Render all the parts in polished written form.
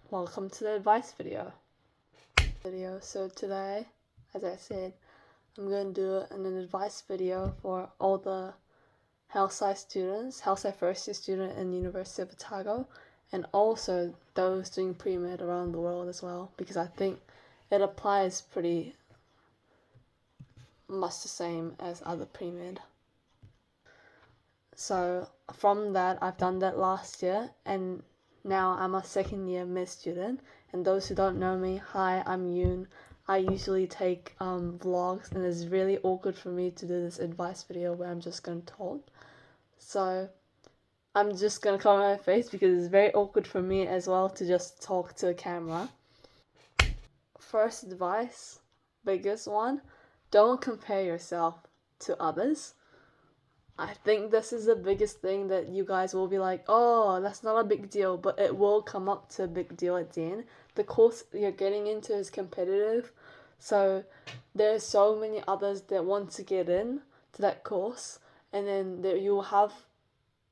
Welcome to the advice video. So today, as I said, I'm going to do an advice video for all the HSFY students, HSFY first year student in University of Otago, and also those doing pre-med around the world as well, because I think it applies pretty much the same as other pre-med. So from that, I've done that last year, and now I'm a second year med student. And those who don't know me, hi, I'm Yoon. I usually take vlogs, and it's really awkward for me to do this advice video where I'm just going to talk. So I'm just going to cover my face because it's very awkward for me as well to just talk to a camera. First advice, biggest one, don't compare yourself to others. I think this is the biggest thing that you guys will be like, oh, that's not a big deal, but it will come up to a big deal at the end. The course you're getting into is competitive, so there's so many others that want to get in to that course, and then you'll have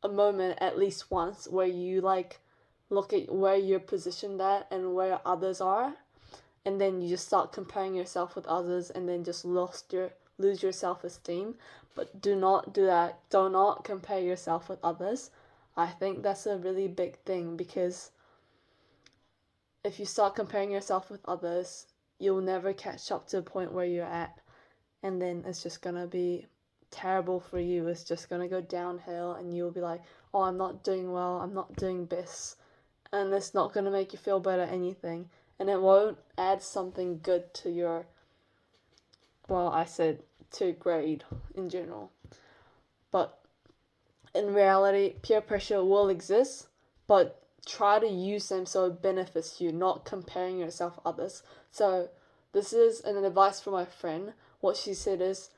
a moment at least once where you look at where you're positioned at and where others are, and then you just start comparing yourself with others, and then just lose your self-esteem. But do not do that. Do not compare yourself with others. I think that's a really big thing, because if you start comparing yourself with others, you'll never catch up to a point where you're at, and then it's just gonna be terrible for you. It's just gonna go downhill, and you'll be like, oh, I'm not doing well, I'm not doing best, and it's not gonna make you feel better anything, and it won't add something good to your, to grade in general. But in reality, peer pressure will exist, but try to use them so it benefits you, not comparing yourself to others. So this is an advice from my friend. What she said is,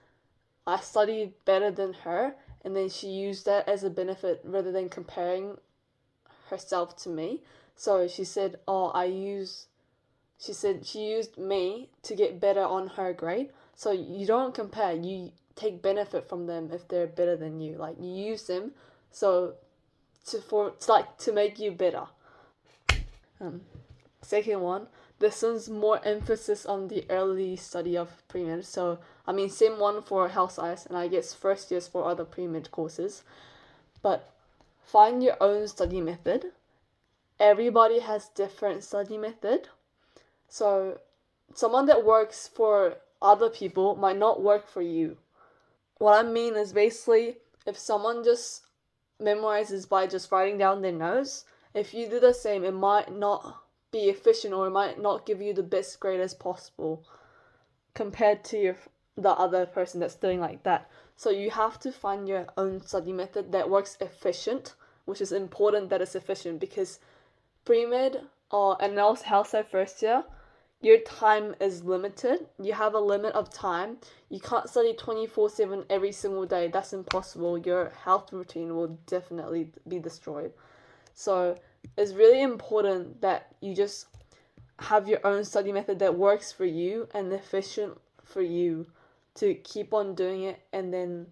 I studied better than her, and then she used that as a benefit rather than comparing herself to me. So she said, she used me to get better on her grade. So you don't compare, you take benefit from them if they're better than you. Like, you use them to make you better. Second one, this one's more emphasis on the early study of pre-med. So same one for health science, and I guess first years for other pre-med courses. But find your own study method. Everybody has different study method. So someone that works for other people might not work for you. What I mean is, basically, if someone just memorizes by just writing down their notes, if you do the same, it might not be efficient, or it might not give you the best grade as possible compared to the other person that's doing like that. So you have to find your own study method that works efficient, which is important that it's efficient, because pre-med and also health science first year, your time is limited. You have a limit of time. You can't study 24/7 every single day. That's impossible. Your health routine will definitely be destroyed. So it's really important that you just have your own study method that works for you and efficient for you to keep on doing it, and then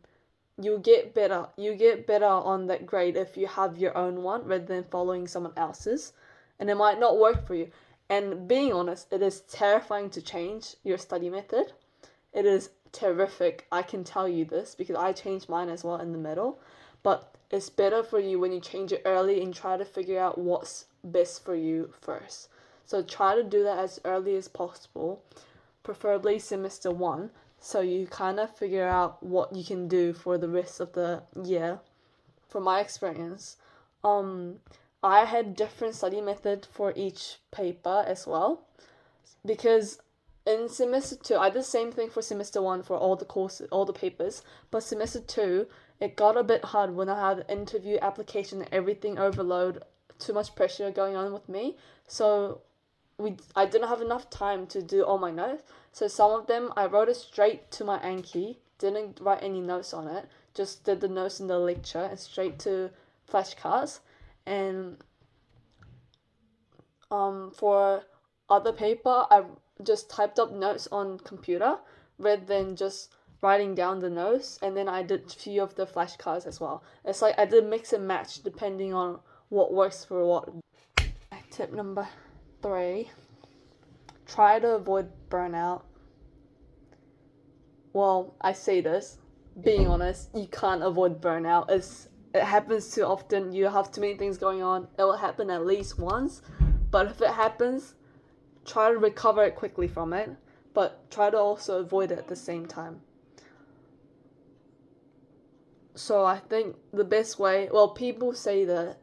you get better. You get better on that grade if you have your own one rather than following someone else's, and it might not work for you. And being honest, it is terrifying to change your study method. It is terrific. I can tell you this because I changed mine as well in the middle. But it's better for you when you change it early and try to figure out what's best for you first. So try to do that as early as possible, preferably semester 1, so you kind of figure out what you can do for the rest of the year. From my experience, I had different study method for each paper as well, because in semester 2, I did the same thing for semester 1 for all the courses, all the papers, but semester 2, it got a bit hard when I had interview, application, and everything overload, too much pressure going on with me, so I didn't have enough time to do all my notes, so some of them I wrote it straight to my Anki, didn't write any notes on it, just did the notes in the lecture and straight to flashcards. And for other paper, I just typed up notes on computer rather than just writing down the notes, and then I did a few of the flashcards as well. It's I did mix and match depending on what works for what. Tip number 3, try to avoid burnout. Well, I say this, being honest, you can't avoid burnout. It happens too often. You have too many things going on. It will happen at least once. But if it happens, try to recover it quickly from it. But try to also avoid it at the same time. So I think the best way, well, people say that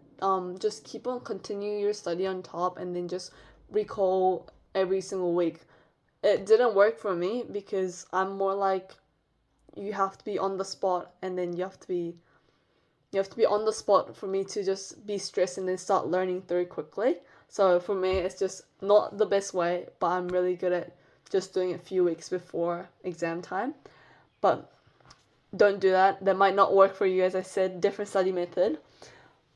just keep on continue your study on top and then just recall every single week. It didn't work for me because I'm more like you have to be on the spot, and then you have to be on the spot for me to just be stressed and then start learning through quickly. So for me, it's just not the best way, but I'm really good at just doing it a few weeks before exam time. But don't do that. That might not work for you, as I said, different study method.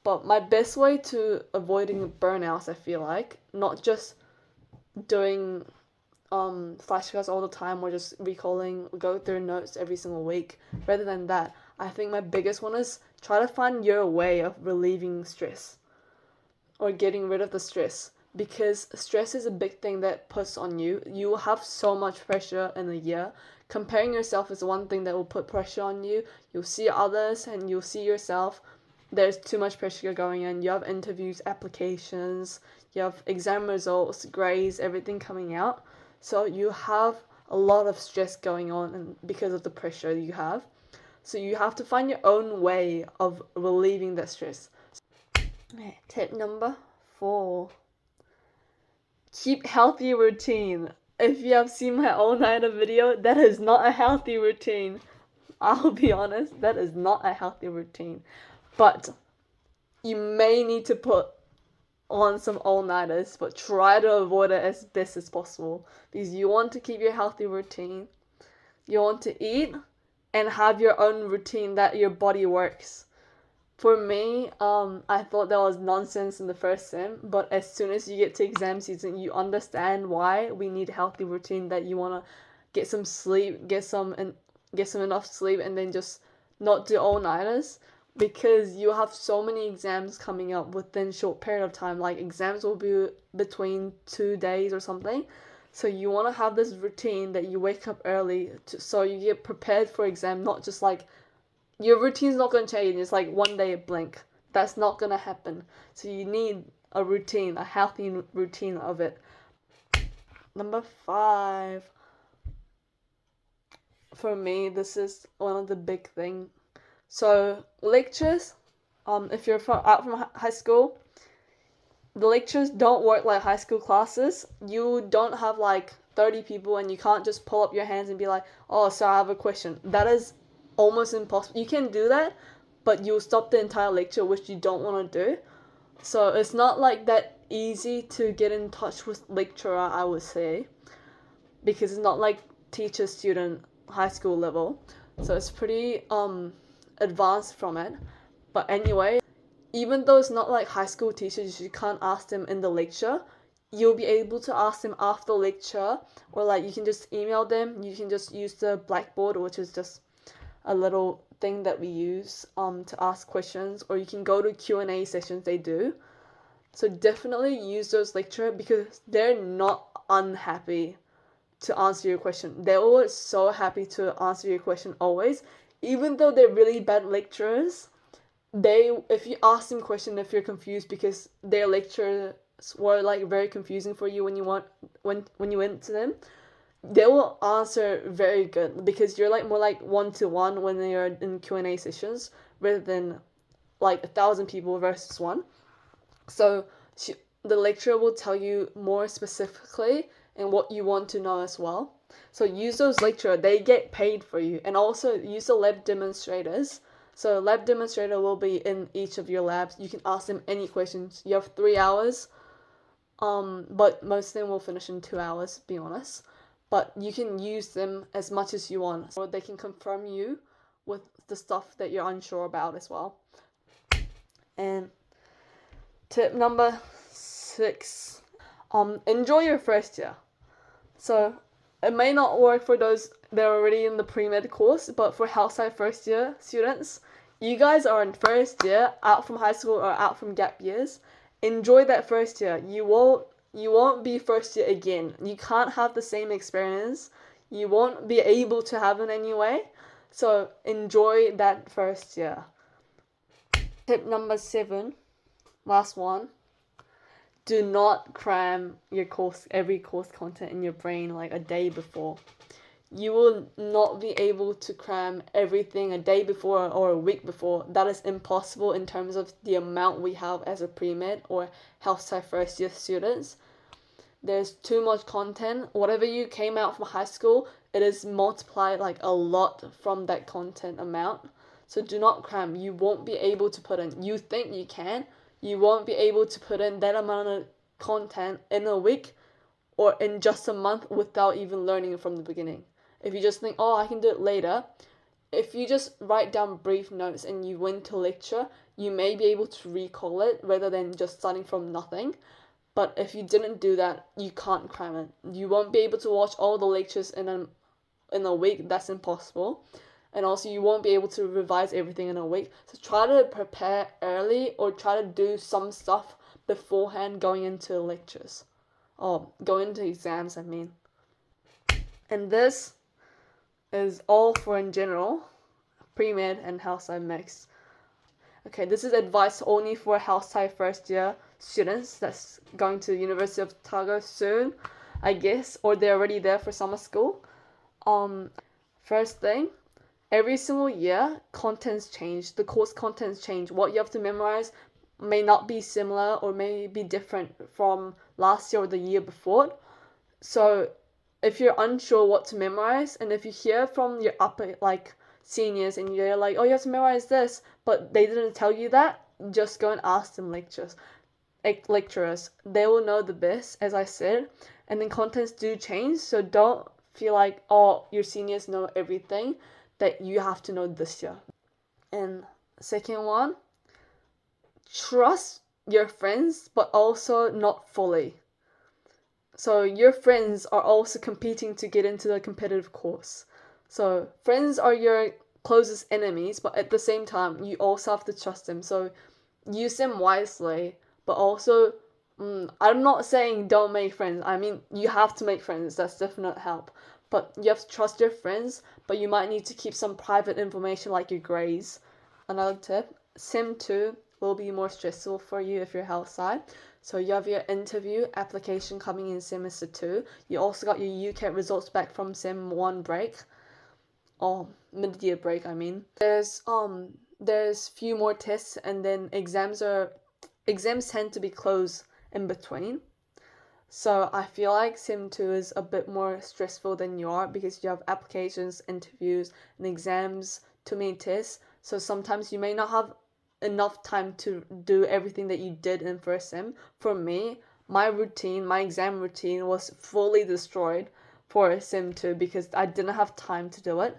But my best way to avoiding burnouts, I feel like, not just doing flashcards all the time or just recalling, go through notes every single week. Rather than that, I think my biggest one is try to find your way of relieving stress or getting rid of the stress, because stress is a big thing that puts on you. You will have so much pressure in a year. Comparing yourself is one thing that will put pressure on you. You'll see others and you'll see yourself. There's too much pressure going on. You have interviews, applications, you have exam results, grades, everything coming out. So you have a lot of stress going on and because of the pressure you have. So you have to find your own way of relieving that stress. Okay, tip number 4. Keep healthy routine. If you have seen my all-nighter video, that is not a healthy routine. I'll be honest, that is not a healthy routine. But you may need to put on some all-nighters, but try to avoid it as best as possible, because you want to keep your healthy routine. You want to eat and have your own routine that your body works. For me, I thought that was nonsense in the first sem, but as soon as you get to exam season, you understand why we need a healthy routine, that you want to get some sleep, get some enough sleep, and then just not do all-nighters, because you have so many exams coming up within a short period of time. Like, exams will be between 2 days or something. So you want to have this routine that you wake up early so you get prepared for exam, not just like, your routine's not going to change. It's like one day a blink. That's not going to happen. So you need a routine, a healthy routine of it. Number 5. For me, this is one of the big things. So lectures, if you're out from high school, the lectures don't work like high school classes. You don't have like 30 people and you can't just pull up your hands and be like, oh, so I have a question. That is almost impossible. You can do that, but you'll stop the entire lecture, which you don't want to do. So it's not like that easy to get in touch with lecturer, I would say, because it's not like teacher student high school level. So it's pretty advanced from it. But anyway, even though it's not like high school teachers, you can't ask them in the lecture, you'll be able to ask them after lecture, or like you can just email them. You can just use the Blackboard, which is just a little thing that we use to ask questions, or you can go to Q&A sessions they do. So definitely use those lecturers, because they're not unhappy to answer your question. They're always so happy to answer your question, always. Even though they're really bad lecturers, if you ask them question, if you're confused because their lectures were like very confusing for you when you went to them, they will answer very good, because you're like more like 1-to-1 when you're in Q&A sessions, rather than like 1,000 people versus one. So the lecturer will tell you more specifically and what you want to know as well. So use those lecturers. They get paid for you. And also use the lab demonstrators. So lab demonstrator will be in each of your labs. You can ask them any questions. You have 3 hours, but most of them will finish in 2 hours, be honest. But you can use them as much as you want, so they can confirm you with the stuff that you're unsure about as well. And tip number 6, enjoy your first year. So it may not work for those that are already in the pre-med course, but for health science first year students, you guys are in first year, out from high school or out from gap years. Enjoy that first year. You you won't be first year again. You can't have the same experience. You won't be able to have it anyway. So enjoy that first year. Tip number 7, last one. Do not cram every course content in your brain like a day before. You will not be able to cram everything a day before or a week before. That is impossible in terms of the amount we have as a pre-med or health sci first year students. There's too much content. Whatever you came out from high school, it is multiplied like a lot from that content amount. So do not cram. You won't be able to put in. You think you can. You won't be able to put in that amount of content in a week or in just a month without even learning it from the beginning. If you just think, oh, I can do it later, if you just write down brief notes and you went to lecture, you may be able to recall it rather than just starting from nothing. But if you didn't do that, you can't cram it. You won't be able to watch all the lectures in a week. That's impossible. And also you won't be able to revise everything in a week. So try to prepare early or try to do some stuff beforehand going into lectures. Or going into exams, I mean. And this is all for in general, pre-med and health sci mix. Okay, this is advice only for health sci first year students that's going to the University of Otago soon, I guess, or they're already there for summer school. First thing, every single year, contents change. The course contents change. What you have to memorize may not be similar or may be different from last year or the year before. So if you're unsure what to memorize, and if you hear from your upper seniors and you're like, oh, you have to memorize this, but they didn't tell you that, just go and ask them lecturers. They will know the best, as I said. And then contents do change, so don't feel like, oh, your seniors know everything that you have to know this year. And second one, trust your friends, but also not fully. So your friends are also competing to get into the competitive course. So friends are your closest enemies, but at the same time, you also have to trust them. So use them wisely, but also, I'm not saying don't make friends. I mean, you have to make friends. That's definite help. But you have to trust your friends, but you might need to keep some private information like your grades. Another tip, Sim 2 will be more stressful for you if you're health sci. So you have your interview application coming in semester 2. You also got your UCAT results back from Sem 1 break. Or mid-year break, I mean. There's few more tests and then exams tend to be closed in between. So I feel like Sem 2 is a bit more stressful than you are because you have applications, interviews, and exams, too many tests. So sometimes you may not have enough time to do everything that you did in first sem. For me, my exam routine was fully destroyed for Sem 2 because I didn't have time to do it.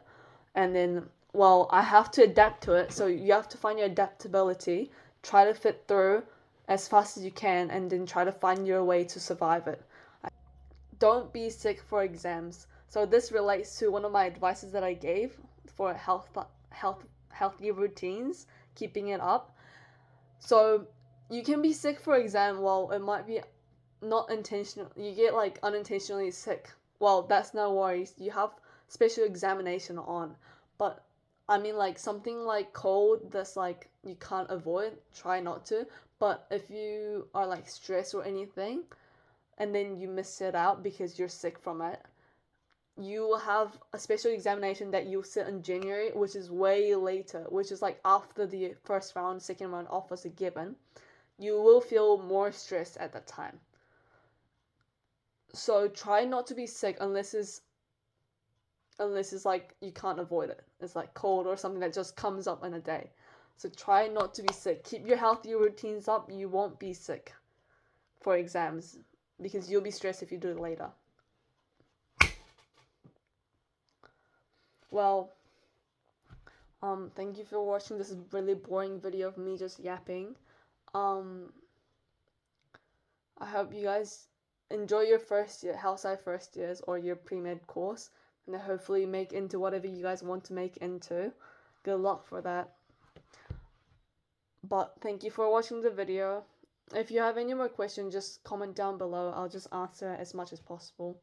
And then, I have to adapt to it. So you have to find your adaptability, try to fit through as fast as you can, and then try to find your way to survive it. Don't be sick for exams. So this relates to one of my advices that I gave for healthy routines, keeping it up. So you can be sick for exam. Well, it might be not intentional. You get unintentionally sick. Well, that's no worries. You have special examination on. But I mean, something like cold that's you can't avoid, try not to. But if you are stressed or anything, and then you miss it out because you're sick from it, you will have a special examination that you'll sit in January, which is way later, which is after the first round, second round offers are given. You will feel more stressed at that time. So try not to be sick unless it's you can't avoid it. It's cold or something that just comes up in a day. So try not to be sick. Keep your healthy routines up. You won't be sick for exams because you'll be stressed if you do it later. Well, thank you for watching this really boring video of me just yapping. I hope you guys enjoy your first year, health sci first years, or your pre-med course, and hopefully make into whatever you guys want to make into. Good luck for that. But thank you for watching the video. If you have any more questions, just comment down below. I'll just answer as much as possible.